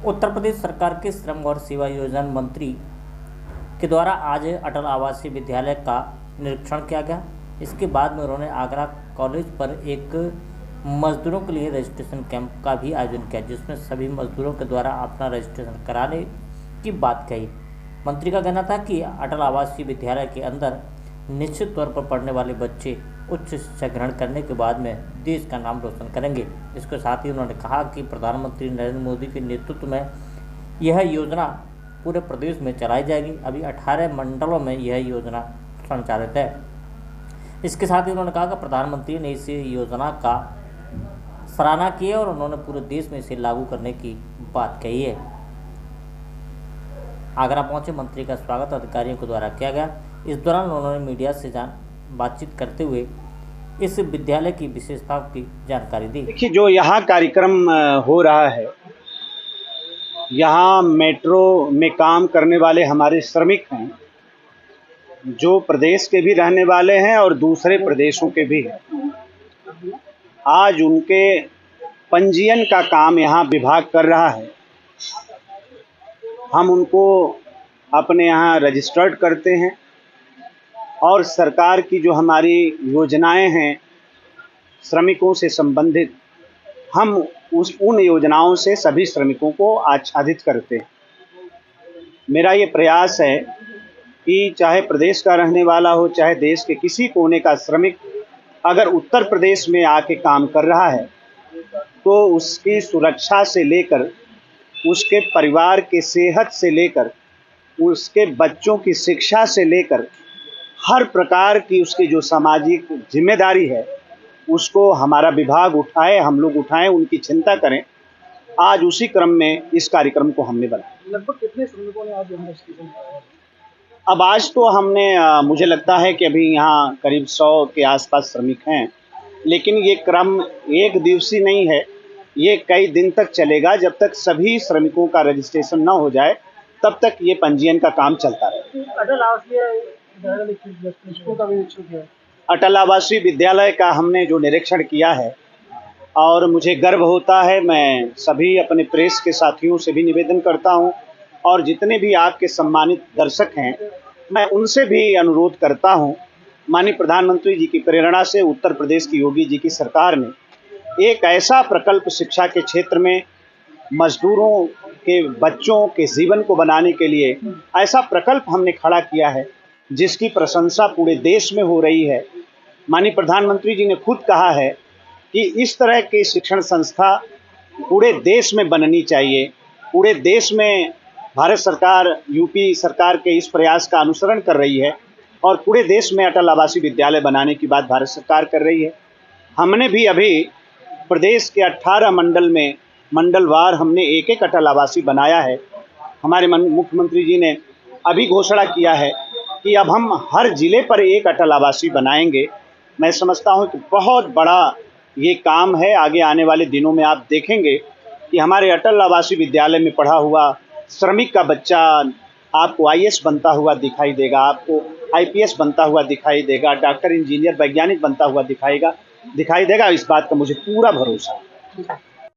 उत्तर प्रदेश सरकार के श्रम और सेवा योजना मंत्री के द्वारा आज अटल आवासीय विद्यालय का निरीक्षण किया गया। इसके बाद में उन्होंने आगरा कॉलेज पर एक मजदूरों के लिए रजिस्ट्रेशन कैंप का भी आयोजन किया, जिसमें सभी मजदूरों के द्वारा अपना रजिस्ट्रेशन कराने की बात कही। मंत्री का कहना था कि अटल आवासीय विद्यालय के अंदर निश्चित तौर पर पढ़ने वाले बच्चे उच्च शिक्षा ग्रहण करने के बाद में देश का नाम रोशन करेंगे। इसके साथ ही उन्होंने कहा कि प्रधानमंत्री नरेंद्र मोदी के नेतृत्व में यह योजना पूरे प्रदेश में चलाई जाएगी। अभी 18 मंडलों में यह योजना संचालित है। इसके साथ ही उन्होंने कहा कि प्रधानमंत्री ने इस योजना का सराहना की है और उन्होंने पूरे देश में इसे लागू करने की बात कही है। आगरा पहुंचे मंत्री का स्वागत अधिकारियों के द्वारा किया गया। इस दौरान उन्होंने मीडिया से बातचीत करते हुए इस विद्यालय की विशेषताओं की जानकारी दी। देखिए, जो यहाँ कार्यक्रम हो रहा है, यहाँ मेट्रो में काम करने वाले हमारे श्रमिक हैं, जो प्रदेश के भी रहने वाले हैं और दूसरे प्रदेशों के भी हैं। आज उनके पंजीयन का काम यहाँ विभाग कर रहा है। हम उनको अपने यहाँ रजिस्टर्ड करते हैं और सरकार की जो हमारी योजनाएं हैं श्रमिकों से संबंधित, हम उन योजनाओं से सभी श्रमिकों को आच्छादित करते हैं। मेरा ये प्रयास है कि चाहे प्रदेश का रहने वाला हो, चाहे देश के किसी कोने का श्रमिक अगर उत्तर प्रदेश में आके काम कर रहा है तो उसकी सुरक्षा से लेकर, उसके परिवार के सेहत से लेकर, उसके बच्चों की शिक्षा से लेकर हर प्रकार की उसकी जो सामाजिक जिम्मेदारी है उसको हमारा विभाग उठाए, हम लोग उठाएं, उनकी चिंता करें। आज उसी क्रम में इस कार्यक्रम को हमने बनाया। लगभग कितने श्रमिकों ने आज यहाँ रजिस्ट्रेशन कराया? अब आज तो हमने मुझे लगता है कि अभी यहाँ करीब 100 के आसपास श्रमिक हैं, लेकिन ये क्रम एक दिवसीय नहीं है, ये कई दिन तक चलेगा। जब तक सभी श्रमिकों का रजिस्ट्रेशन न हो जाए तब तक ये पंजीयन का काम चलता रहेगा। अटल आवासीय स्कूल का भी निरीक्षण किया है। अटल आवासीय विद्यालय का हमने जो निरीक्षण किया है और मुझे गर्व होता है, मैं सभी अपने प्रेस के साथियों से भी निवेदन करता हूं और जितने भी आपके सम्मानित दर्शक हैं, मैं उनसे भी अनुरोध करता हूं। माननीय प्रधानमंत्री जी की प्रेरणा से उत्तर प्रदेश की योगी जी की सरकार ने एक ऐसा प्रकल्प शिक्षा के क्षेत्र में मजदूरों के बच्चों के जीवन को बनाने के लिए ऐसा प्रकल्प हमने खड़ा किया है जिसकी प्रशंसा पूरे देश में हो रही है। माननीय प्रधानमंत्री जी ने खुद कहा है कि इस तरह की शिक्षण संस्था पूरे देश में बननी चाहिए। पूरे देश में भारत सरकार, यूपी सरकार के इस प्रयास का अनुसरण कर रही है और पूरे देश में अटल आवासीय विद्यालय बनाने की बात भारत सरकार कर रही है। हमने भी अभी प्रदेश के 18 मंडल में मंडलवार हमने एक एक अटल आवासीय बनाया है। हमारे मुख्यमंत्री जी ने अभी घोषणा किया है कि अब हम हर जिले पर एक अटल आवासीय बनाएंगे। मैं समझता हूं कि बहुत बड़ा ये काम है। आगे आने वाले दिनों में आप देखेंगे कि हमारे अटल आवासीय विद्यालय में पढ़ा हुआ श्रमिक का बच्चा आपको IAS बनता हुआ दिखाई देगा, आपको IPS बनता हुआ दिखाई देगा, डॉक्टर, इंजीनियर, वैज्ञानिक बनता हुआ दिखाई देगा। इस बात का मुझे पूरा भरोसा है।